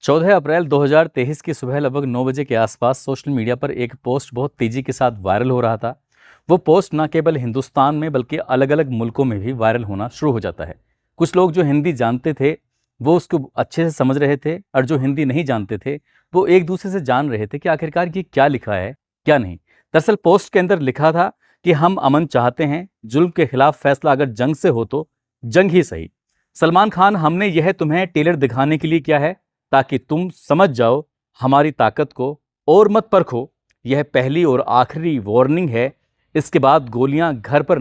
14 अप्रैल 2023 की सुबह लगभग 9 बजे के आसपास सोशल मीडिया पर एक पोस्ट बहुत तेजी के साथ वायरल हो रहा था। वो पोस्ट न केवल हिंदुस्तान में बल्कि अलग अलग मुल्कों में भी वायरल होना शुरू हो जाता है। कुछ लोग जो हिंदी जानते थे वो उसको अच्छे से समझ रहे थे, और जो हिंदी नहीं जानते थे वो एक दूसरे से जान रहे थे कि आखिरकार ये क्या लिखा है, क्या नहीं। दरअसल पोस्ट के अंदर लिखा था कि हम अमन चाहते हैं, जुल्म के खिलाफ फैसला अगर जंग से हो तो जंग ही सही। सलमान खान, हमने यह तुम्हें टेलर दिखाने के लिए किया है ताकि तुम समझ जाओ हमारी ताकत को, और मत परखो। यह पहली और आखिरी वार्निंग है। इसके बाद गोलियां घर पर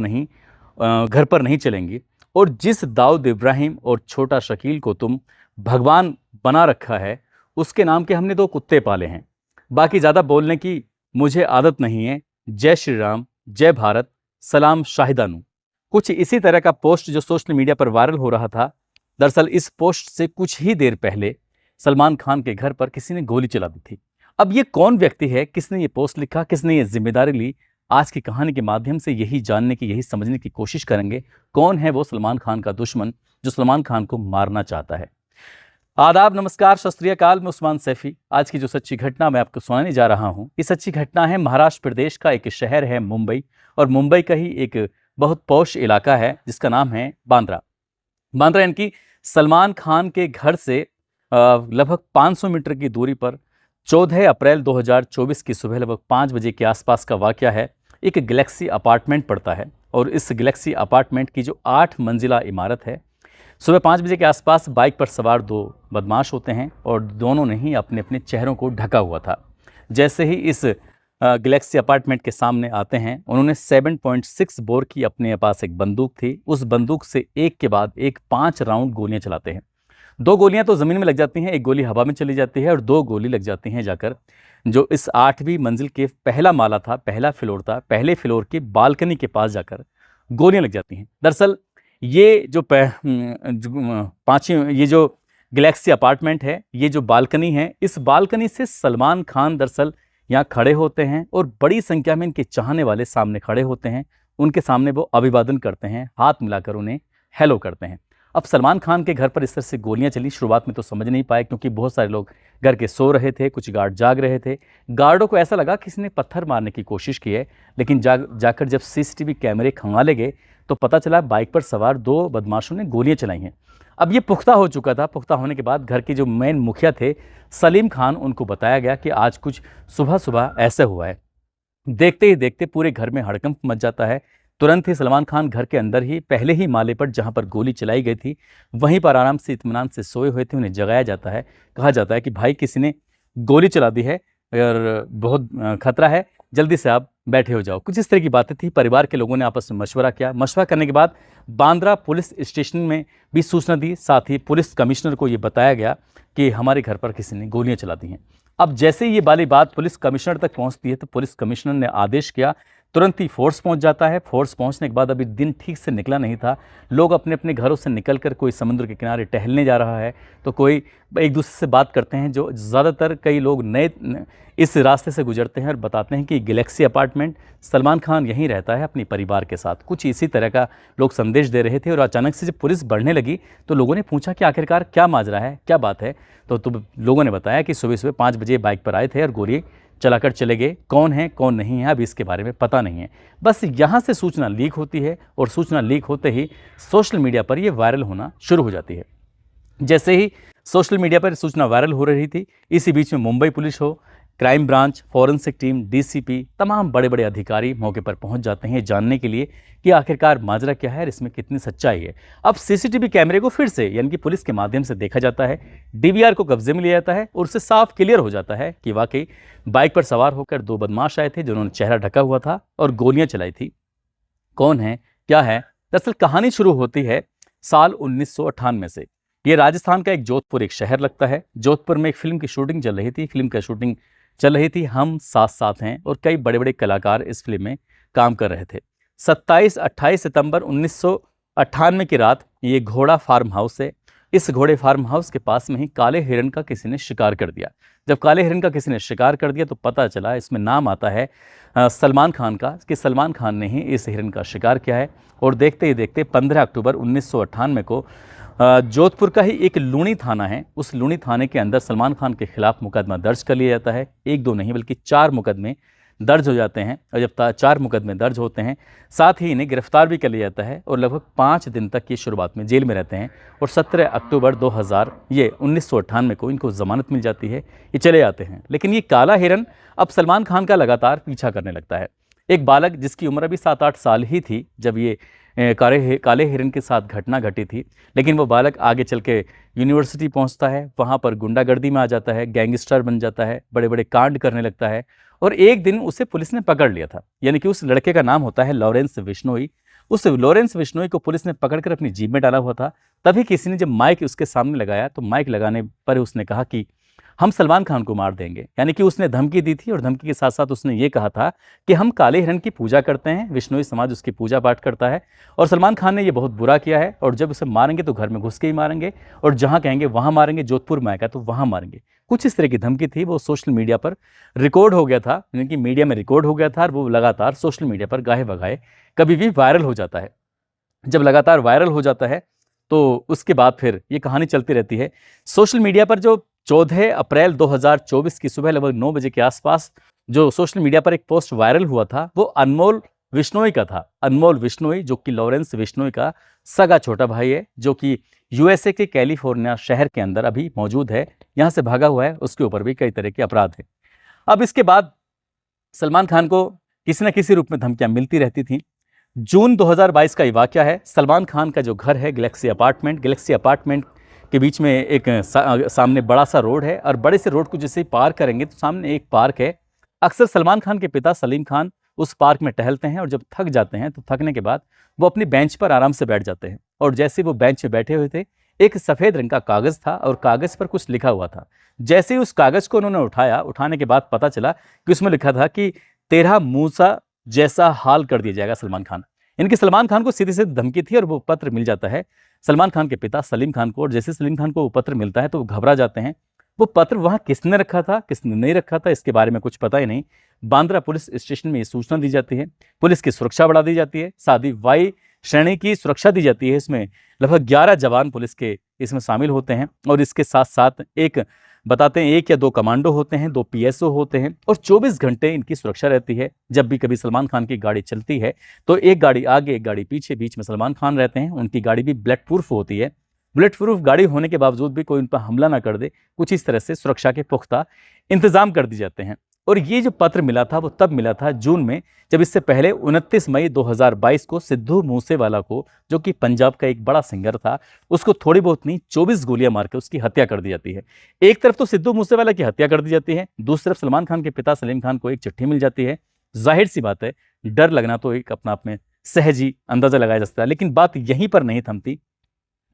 नहीं चलेंगी। और जिस दाऊद इब्राहिम और छोटा शकील को तुम भगवान बना रखा है, उसके नाम के हमने 2 कुत्ते पाले हैं। बाकी ज़्यादा बोलने की मुझे आदत नहीं है। जय श्री राम, जय भारत, सलाम शाहिदानू। कुछ इसी तरह का पोस्ट जो सोशल मीडिया पर वायरल हो रहा था। दरअसल इस पोस्ट से कुछ ही देर पहले सलमान खान के घर पर किसी ने गोली चला दी थी। अब ये कौन व्यक्ति है, किसने ये पोस्ट लिखा, किसने ये जिम्मेदारी ली, आज की कहानी के माध्यम से यही जानने की, यही समझने की कोशिश करेंगे। कौन है वो सलमान खान का दुश्मन जो सलमान खान को मारना चाहता है। आदाब, नमस्कार, सत श्री अकाल। मैं उस्मान सैफी। आज की जो सच्ची घटना मैं आपको सुनाने जा रहा हूँ, ये सच्ची घटना है महाराष्ट्र प्रदेश का एक शहर है मुंबई, और मुंबई का ही एक बहुत पौश इलाका है जिसका नाम है बांद्रा। बांद्रा यानी कि सलमान खान के घर से लगभग 500 मीटर की दूरी पर 14 अप्रैल 2024 की सुबह लगभग 5 बजे के आसपास का वाकया है। एक गैलेक्सी अपार्टमेंट पड़ता है, और इस गैलेक्सी अपार्टमेंट की जो 8 मंजिला इमारत है, सुबह 5 बजे के आसपास बाइक पर सवार 2 बदमाश होते हैं, और दोनों ने ही अपने अपने चेहरों को ढका हुआ था। जैसे ही इस गैलेक्सी अपार्टमेंट के सामने आते हैं, उन्होंने 7.6 बोर की अपने पास एक बंदूक थी। उस बंदूक से एक के बाद एक 5 राउंड गोलियां चलाते हैं। 2 गोलियां तो ज़मीन में लग जाती हैं, 1 गोली हवा में चली जाती है, और 2 गोली लग जाती हैं जाकर जो इस 8वीं मंजिल के पहला माला था, पहला फ्लोर था, पहले फ्लोर की बालकनी के पास जाकर गोलियां लग जाती हैं। दरअसल ये जो पाँचवीं, ये जो गैलेक्सी अपार्टमेंट है, ये जो बालकनी है, इस बालकनी से सलमान खान दरअसल यहाँ खड़े होते हैं, और बड़ी संख्या में इनके चाहने वाले सामने खड़े होते हैं। उनके सामने वो अभिवादन करते हैं, हाथ मिलाकर उन्हें हेलो करते हैं। अब सलमान खान के घर पर इस तरह से गोलियां चली, शुरुआत में तो समझ नहीं पाए, क्योंकि बहुत सारे लोग घर के सो रहे थे, कुछ गार्ड जाग रहे थे। गार्डों को ऐसा लगा किसी ने पत्थर मारने की कोशिश की है, लेकिन जाकर जब सीसीटीवी कैमरे खंगाले गए तो पता चला बाइक पर सवार 2 बदमाशों ने गोलियां चलाई हैं। अब ये पुख्ता हो चुका था। पुख्ता होने के बाद घर के जो मेन मुखिया थे सलीम खान, उनको बताया गया कि आज कुछ सुबह सुबह ऐसा हुआ है। देखते ही देखते पूरे घर में हड़कंप मच जाता है। तुरंत ही सलमान खान घर के अंदर ही पहले ही माले पर जहां पर गोली चलाई गई थी, वहीं पर आराम से इत्मीनान से सोए हुए थे, उन्हें जगाया जाता है। कहा जाता है कि भाई किसी ने गोली चला दी है और बहुत खतरा है, जल्दी से आप बैठे हो जाओ। कुछ इस तरह की बातें थी। परिवार के लोगों ने आपस में मशवरा किया। मशवरा करने के बाद बांद्रा पुलिस स्टेशन में भी सूचना दी। साथ ही पुलिस कमिश्नर को ये बताया गया कि हमारे घर पर किसी ने गोलियां चला दी हैं। अब जैसे ही ये वाली बात पुलिस कमिश्नर तक पहुंचती है, तो पुलिस कमिश्नर ने आदेश किया, तुरंत ही फोर्स पहुंच जाता है। फोर्स पहुंचने के बाद अभी दिन ठीक से निकला नहीं था। लोग अपने अपने घरों से निकलकर कोई समुद्र के किनारे टहलने जा रहा है, तो कोई एक दूसरे से बात करते हैं। जो ज़्यादातर कई लोग नए इस रास्ते से गुजरते हैं और बताते हैं कि गैलेक्सी अपार्टमेंट, सलमान खान यहीं रहता है अपने परिवार के साथ। कुछ इसी तरह का लोग संदेश दे रहे थे। और अचानक से जब पुलिस बढ़ने लगी तो लोगों ने पूछा कि आखिरकार क्या माजरा है, क्या बात है। तो लोगों ने बताया कि सुबह सुबह 5 बजे बाइक पर आए थे और गोली चलाकर चले गए। कौन है कौन नहीं है अभी इसके बारे में पता नहीं है। बस यहाँ से सूचना लीक होती है, और सूचना लीक होते ही सोशल मीडिया पर ये वायरल होना शुरू हो जाती है। जैसे ही सोशल मीडिया पर सूचना वायरल हो रही थी, इसी बीच में मुंबई पुलिस हो, crime branch, forensic team, DCP, तमाम बड़े बड़े अधिकारी मौके पर पहुंच जाते हैं जानने के लिए कि आखिरकार माजरा क्या है और इसमें कितनी सच्चाई है। अब सीसीटीवी कैमरे को फिर से यानी कि पुलिस के माध्यम से देखा जाता है, डीवीआर को कब्जे में लिया जाता है, और उससे साफ क्लियर हो जाता है कि वाकई बाइक पर सवार होकर 2 बदमाश आए थे जिन्होंने चेहरा ढका हुआ था और गोलियां चलाई थी। कौन है, क्या है? दरअसल कहानी शुरू होती है साल 1998 से। ये राजस्थान का एक जोधपुर एक शहर लगता है। जोधपुर में एक फिल्म की शूटिंग चल रही थी। फिल्म की शूटिंग चल रही थी हम साथ साथ हैं, और कई बड़े बड़े कलाकार इस फिल्म में काम कर रहे थे। 27-28 सितंबर 1998 की रात ये घोड़ा फार्म हाउस है। इस घोड़े फार्म हाउस के पास में ही काले हिरण का किसी ने शिकार कर दिया। जब काले हिरण का किसी ने शिकार कर दिया तो पता चला, इसमें नाम आता है सलमान खान का, कि सलमान खान ने ही इस हिरण का शिकार किया है। और देखते ही देखते 15 अक्टूबर 1998 को जोधपुर का ही एक लूणी थाना है, उस लूणी थाने के अंदर सलमान खान के खिलाफ मुकदमा दर्ज कर लिया जाता है। एक दो नहीं बल्कि 4 मुकदमे दर्ज हो जाते हैं, और जब 4 मुकदमे दर्ज होते हैं साथ ही इन्हें गिरफ्तार भी कर लिया जाता है और लगभग 5 दिन तक ये शुरुआत में जेल में रहते हैं। और 17 अक्टूबर 1998 को इनको जमानत मिल जाती है, ये चले जाते हैं। लेकिन ये काला हिरन अब सलमान खान का लगातार पीछा करने लगता है। एक बालक जिसकी उम्र अभी 7-8 साल ही थी जब ये काले हिरन के साथ घटना घटी थी, लेकिन वो बालक आगे चल के यूनिवर्सिटी पहुंचता है, वहाँ पर गुंडागर्दी में आ जाता है, गैंगस्टर बन जाता है, बड़े बड़े कांड करने लगता है। और एक दिन उसे पुलिस ने पकड़ लिया था, यानी कि उस लड़के का नाम होता है लॉरेंस बिश्नोई। उस लॉरेंस बिश्नोई को पुलिस ने पकड़कर अपनी जीप में डाला हुआ था। तभी किसी ने जब माइक उसके सामने लगाया तो माइक लगाने पर उसने कहा कि हम सलमान खान को मार देंगे, यानी कि उसने धमकी दी थी। और धमकी के साथ साथ उसने ये कहा था कि हम काले हिरन की पूजा करते हैं, बिश्नोई समाज उसकी पूजा पाठ करता है और सलमान खान ने ये बहुत बुरा किया है, और जब उसे मारेंगे तो घर में घुस के ही मारेंगे, और जहां कहेंगे वहां मारेंगे, जोधपुर में आएगा तो वहां मारेंगे। कुछ इस तरह की धमकी थी। वो सोशल मीडिया पर रिकॉर्ड हो गया था, यानी कि मीडिया में रिकॉर्ड हो गया था, और वो लगातार सोशल मीडिया पर गाहे बगाए कभी भी वायरल हो जाता है। जब लगातार वायरल हो जाता है तो उसके बाद फिर ये कहानी चलती रहती है। सोशल मीडिया पर जो 14 अप्रैल 2024 की सुबह लगभग 9 बजे के आसपास जो सोशल मीडिया पर एक पोस्ट वायरल हुआ था, वो अनमोल बिश्नोई का था। अनमोल बिश्नोई जो कि लॉरेंस बिश्नोई का सगा छोटा भाई है, जो कि यूएसए के कैलिफोर्निया शहर के अंदर अभी मौजूद है, यहाँ से भागा हुआ है। उसके ऊपर भी कई तरह के अपराध है। अब इसके बाद सलमान खान को किसी न किसी रूप में धमकियां मिलती रहती थी। जून 2022 का ये वाकया है। सलमान खान का जो घर है गैलेक्सी अपार्टमेंट के बीच में एक सामने बड़ा सा रोड है, और बड़े से रोड को जैसे ही पार करेंगे तो सामने एक पार्क है। अक्सर सलमान खान के पिता सलीम खान उस पार्क में टहलते हैं, और जब थक जाते हैं तो थकने के बाद वो अपनी बेंच पर आराम से बैठ जाते हैं। और जैसे वो बेंच पे बैठे हुए थे, एक सफ़ेद रंग का कागज़ था और कागज़ पर कुछ लिखा हुआ था। जैसे ही उस कागज़ को उन्होंने उठाया, उठाने के बाद पता चला कि उसमें लिखा था कि तेरा मूसा जैसा हाल कर दिया जाएगा सलमान खान। इनकी सलमान खान को सीधी सीधी धमकी थी, और वो पत्र मिल जाता है सलमान खान के पिता सलीम खान को। और जैसे सलीम खान को वो पत्र मिलता है तो वो घबरा जाते हैं। वो पत्र वहाँ किसने रखा था, किसने नहीं रखा था, इसके बारे में कुछ पता ही नहीं। बांद्रा पुलिस स्टेशन में ये सूचना दी जाती है, पुलिस की सुरक्षा बढ़ा दी जाती है, साथ ही वाई श्रेणी की सुरक्षा दी जाती है। इसमें लगभग 11 जवान पुलिस के इसमें शामिल होते हैं, और इसके साथ साथ एक बताते हैं 1 या 2 कमांडो होते हैं, 2 पीएसओ होते हैं, और 24 घंटे इनकी सुरक्षा रहती है। जब भी कभी सलमान खान की गाड़ी चलती है तो एक गाड़ी आगे एक गाड़ी पीछे, बीच में सलमान खान रहते हैं। उनकी गाड़ी भी बुलेट प्रूफ होती है। बुलेट प्रूफ गाड़ी होने के बावजूद भी कोई उन पर हमला ना कर दे, कुछ इस तरह से सुरक्षा के पुख्ता इंतजाम कर दिए जाते हैं। और ये जो पत्र मिला था वो तब मिला था जून में, जब इससे पहले 29 मई 2022 को सिद्धू मूसेवाला को, जो कि पंजाब का एक बड़ा सिंगर था, उसको थोड़ी बहुत नहीं 24 गोलियां मार के उसकी हत्या कर दी जाती है। एक तरफ तो सिद्धू मूसेवाला की हत्या कर दी जाती है, दूसरी तरफ सलमान खान के पिता सलीम खान को एक चिट्ठी मिल जाती है। जाहिर सी बात है, डर लगना तो एक अपना आप में सहज ही अंदाजा लगाया जा सकता है। लेकिन बात यहीं पर नहीं थमती।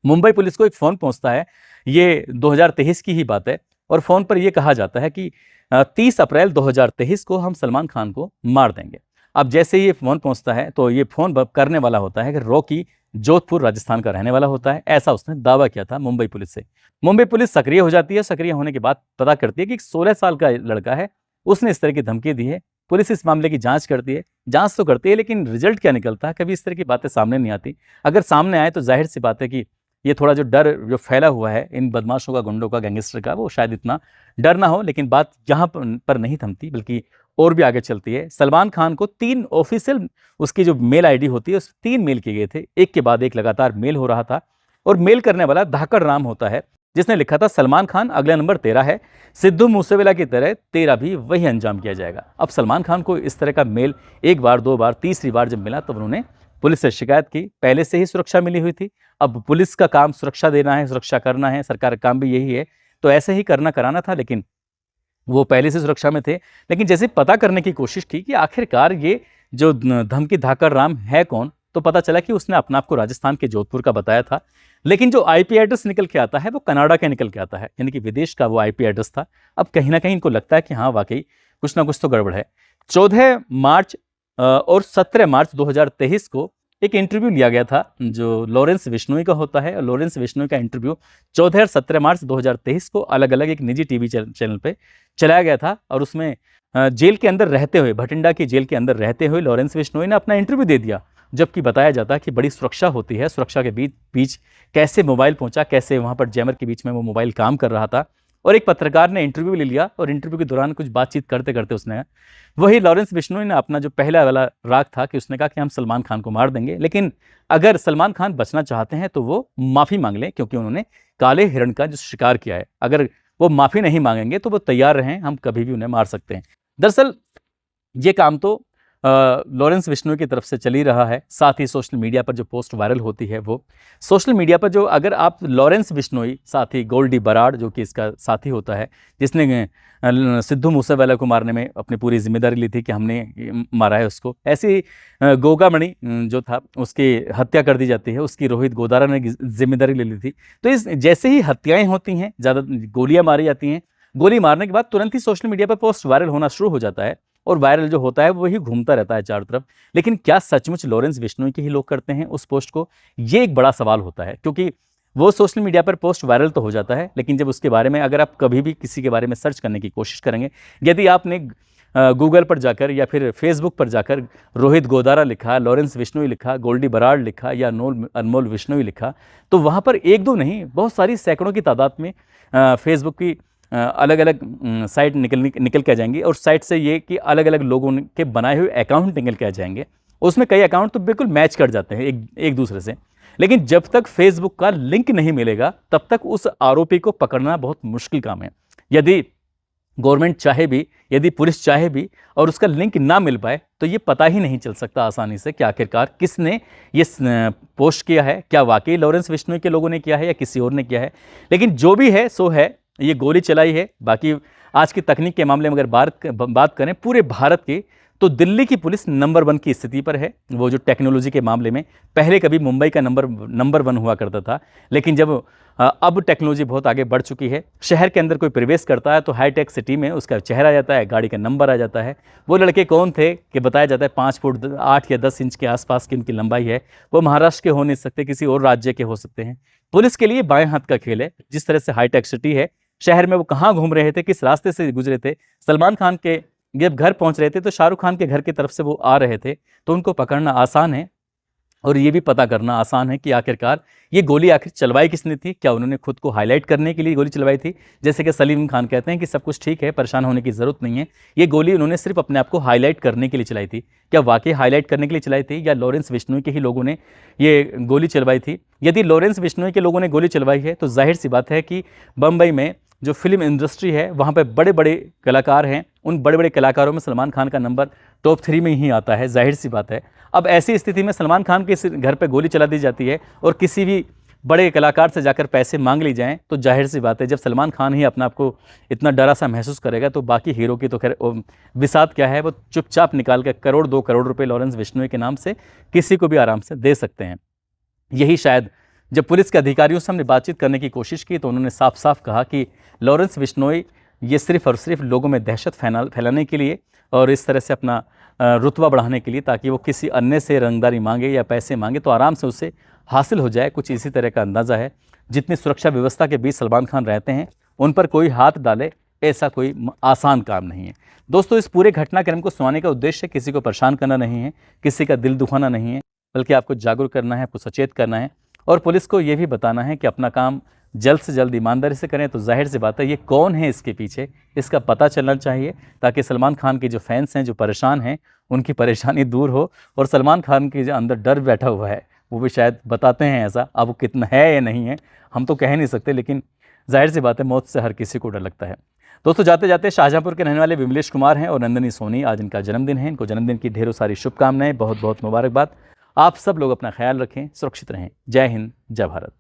मुंबई पुलिस को एक फ़ोन पहुंचता है, ये 2023 की ही बात है, और फ़ोन पर यह कहा जाता है कि 30 अप्रैल 2023 को हम सलमान खान को मार देंगे। अब जैसे ही ये फ़ोन पहुंचता है तो ये फ़ोन करने वाला होता है कि रॉकी जोधपुर राजस्थान का रहने वाला होता है, ऐसा उसने दावा किया था मुंबई पुलिस से। मुंबई पुलिस सक्रिय हो जाती है। सक्रिय होने के बाद पता करती है कि 16 साल का लड़का है, उसने इस तरह की धमकी दी है। पुलिस इस मामले की जांच करती है, जांच तो करती है, लेकिन रिजल्ट क्या निकलता है कभी इस तरह की बातें सामने नहीं आती। अगर सामने आए तो जाहिर सी बात है कि ये थोड़ा जो डर जो फैला हुआ है इन बदमाशों का, गुंडों का, गैंगस्टर का, वो शायद इतना डर ना हो। लेकिन बात यहाँ पर नहीं थमती, बल्कि और भी आगे चलती है। सलमान खान को 3 ऑफिशियल उसकी जो मेल आईडी होती है, उस 3 मेल किए गए थे, एक के बाद एक लगातार मेल हो रहा था। और मेल करने वाला धाकड़ राम होता है, जिसने लिखा था सलमान खान अगला नंबर तेरा है, सिद्धू मूसेवाला की तरह तेरा भी वही अंजाम किया जाएगा। अब सलमान खान को इस तरह का मेल 1 बार 2 बार, तीसरी बार जब मिला तब उन्होंने पुलिस से शिकायत की। पहले से ही सुरक्षा मिली हुई थी, अब पुलिस का काम सुरक्षा देना है, सुरक्षा करना है, सरकार का काम भी यही है, तो ऐसे ही करना कराना था। लेकिन वो पहले से सुरक्षा में थे। लेकिन जैसे पता करने की कोशिश की कि आखिरकार ये जो धमकी धाकड़ राम है कौन, तो पता चला कि उसने अपने आप को राजस्थान के जोधपुर का बताया था। लेकिन जो आईपी एड्रेस निकल के आता है वो कनाडा का निकल के आता है, यानी कि विदेश का वो आईपी एड्रेस था। अब कहीं ना कहीं इनको लगता है कि हाँ वाकई कुछ ना कुछ तो गड़बड़ है। 14 मार्च और 17 मार्च 2023 को एक इंटरव्यू लिया गया था जो लॉरेंस बिश्नोई का होता है। लॉरेंस बिश्नोई का इंटरव्यू 14 और 17 मार्च 2023 को अलग अलग एक निजी टीवी चैनल पे चलाया गया था। और उसमें जेल के अंदर रहते हुए, भटिंडा की जेल के अंदर रहते हुए लॉरेंस बिश्नोई ने अपना इंटरव्यू दे दिया। जबकि बताया जाता है कि बड़ी सुरक्षा होती है, सुरक्षा के बीच कैसे मोबाइल पहुंचा, कैसे वहां पर जैमर के बीच में वो मोबाइल काम कर रहा था। और एक पत्रकार ने इंटरव्यू ले लिया और इंटरव्यू के दौरान कुछ बातचीत करते करते उसने, वही लॉरेंस बिश्नोई ने अपना जो पहला वाला राग था कि उसने कहा कि हम सलमान खान को मार देंगे, लेकिन अगर सलमान खान बचना चाहते हैं तो वो माफ़ी मांग लें, क्योंकि उन्होंने काले हिरण का जो शिकार किया है, अगर वो माफ़ी नहीं मांगेंगे तो वो तैयार रहें, हम कभी भी उन्हें मार सकते हैं। दरअसल ये काम तो लॉरेंस बिश्नोई की तरफ से चल ही रहा है। साथ ही सोशल मीडिया पर जो पोस्ट वायरल होती है, वो सोशल मीडिया पर जो, अगर आप लॉरेंस बिश्नोई साथ ही गोल्डी बराड़ जो कि इसका साथी होता है, जिसने सिद्धू मूसेवाला को मारने में अपनी पूरी जिम्मेदारी ली थी कि हमने मारा है उसको, ऐसी गोगामणि जो था उसकी हत्या कर दी जाती है, उसकी रोहित गोदारा ने जिम्मेदारी ले ली थी। तो इस जैसे ही हत्याएं होती हैं, ज़्यादा गोलियां मारी जाती हैं, गोली मारने के बाद तुरंत ही सोशल मीडिया पर पोस्ट वायरल होना शुरू हो जाता है, और वायरल जो होता है वही घूमता रहता है चारों तरफ। लेकिन क्या सचमुच लॉरेंस बिश्नोई के ही लोग करते हैं उस पोस्ट को? ये एक बड़ा सवाल होता है, क्योंकि वो सोशल मीडिया पर पोस्ट वायरल तो हो जाता है, लेकिन जब उसके बारे में अगर आप कभी भी किसी के बारे में सर्च करने की कोशिश करेंगे, यदि आपने गूगल पर जाकर या फिर फेसबुक पर जाकर रोहित गोदारा लिखा, लॉरेंस बिश्नोई लिखा, गोल्डी बराड़ लिखा या अनमोल बिश्नोई लिखा, तो वहाँ पर एक दो नहीं, बहुत सारी सैकड़ों की तादाद में फेसबुक की अलग अलग साइट निकल के आ जाएंगी, और साइट से ये कि अलग अलग लोगों के बनाए हुए अकाउंट निकल के आ जाएंगे। उसमें कई अकाउंट तो बिल्कुल मैच कर जाते हैं एक दूसरे से, लेकिन जब तक फेसबुक का लिंक नहीं मिलेगा तब तक उस आरोपी को पकड़ना बहुत मुश्किल काम है। यदि गवर्नमेंट चाहे भी, यदि पुलिस चाहे भी, और उसका लिंक ना मिल पाए, तो ये पता ही नहीं चल सकता आसानी से कि आखिरकार किसने ये पोस्ट किया है, क्या वाकई लॉरेंस बिश्नोई के लोगों ने किया है या किसी और ने किया है। लेकिन जो भी है सो है, ये गोली चलाई है। बाकी आज की तकनीक के मामले में अगर बात करें पूरे भारत की, तो दिल्ली की पुलिस नंबर 1 की स्थिति पर है। वो जो टेक्नोलॉजी के मामले में पहले कभी मुंबई का नंबर 1 हुआ करता था, लेकिन जब अब टेक्नोलॉजी बहुत आगे बढ़ चुकी है, शहर के अंदर कोई प्रवेश करता है तो हाईटेक सिटी में उसका चेहरा आ जाता है, गाड़ी का नंबर आ जाता है। वो लड़के कौन थे कि बताया जाता है 5 फुट 8 या 10 इंच के आसपास की उनकी लंबाई है, वो महाराष्ट्र के हो नहीं सकते, किसी और राज्य के हो सकते हैं। पुलिस के लिए बाएं हाथ का खेल है। जिस तरह से हाईटेक सिटी है, शहर में वो कहाँ घूम रहे थे, किस रास्ते से गुजरे थे, सलमान खान के जब घर पहुंच रहे थे तो शाहरुख खान के घर की तरफ से वो आ रहे थे, तो उनको पकड़ना आसान है। और ये भी पता करना आसान है कि आखिरकार ये गोली आखिर चलवाई किसने थी। क्या उन्होंने खुद को हाईलाइट करने के लिए गोली चलवाई थी, जैसे कि सलीम खान कहते हैं कि सब कुछ ठीक है, परेशान होने की ज़रूरत नहीं है, ये गोली उन्होंने सिर्फ अपने आप को हाईलाइट करने के लिए चलाई थी। क्या वाकई हाईलाइट करने के लिए चलाई थी, या लॉरेंस बिश्नोई के ही लोगों ने ये गोली चलवाई थी? यदि लॉरेंस बिश्नोई के लोगों ने गोली चलवाई है तो जाहिर सी बात है कि बम्बई में जो फिल्म इंडस्ट्री है वहाँ पे बड़े बड़े कलाकार हैं, उन बड़े बड़े कलाकारों में सलमान खान का नंबर टॉप 3 में ही आता है, जाहिर सी बात है। अब ऐसी स्थिति में सलमान खान के घर पे गोली चला दी जाती है और किसी भी बड़े कलाकार से जाकर पैसे मांग ली जाएं, तो जाहिर सी बात है जब सलमान खान ही अपने आप को इतना डरा सा महसूस करेगा तो बाकी हीरो की तो खैर बिसात क्या है, वो चुपचाप निकाल के 1-2 करोड़ रुपये लॉरेंस बिश्नोई के नाम से किसी को भी आराम से दे सकते हैं। यही शायद जब पुलिस के अधिकारियों से हमने बातचीत करने की कोशिश की तो उन्होंने साफ साफ कहा कि लॉरेंस बिश्नोई ये सिर्फ और सिर्फ लोगों में दहशत फैलाने के लिए और इस तरह से अपना रुतबा बढ़ाने के लिए, ताकि वो किसी अन्य से रंगदारी मांगे या पैसे मांगे तो आराम से उससे हासिल हो जाए, कुछ इसी तरह का अंदाज़ा है। जितनी सुरक्षा व्यवस्था के बीच सलमान खान रहते हैं, उन पर कोई हाथ डाले ऐसा कोई आसान काम नहीं है। दोस्तों, इस पूरे घटनाक्रम को सुनाने का उद्देश्य किसी को परेशान करना नहीं है, किसी का दिल दुखाना नहीं है, बल्कि आपको जागरूक करना है, आपको सचेत करना है और पुलिस को ये भी बताना है कि अपना काम जल्द से जल्द ईमानदारी से करें। तो जाहिर सी बात है ये कौन है इसके पीछे, इसका पता चलना चाहिए, ताकि सलमान खान के जो फैंस हैं, जो परेशान हैं, उनकी परेशानी दूर हो और सलमान खान के जो अंदर डर बैठा हुआ है वो भी शायद बताते हैं ऐसा। अब वो कितना है या नहीं है हम तो कह नहीं सकते, लेकिन जाहिर सी बात है मौत से हर किसी को डर लगता है। दोस्तों, जाते जाते शाहजहाँपुर के रहने वाले विमलेश कुमार हैं और नंदनी सोनी, आज इनका जन्मदिन है। इनको जन्मदिन की ढेरों सारी शुभकामनाएं, बहुत बहुत मुबारकबाद। आप सब लोग अपना ख्याल रखें, सुरक्षित रहें। जय हिंद, जय भारत।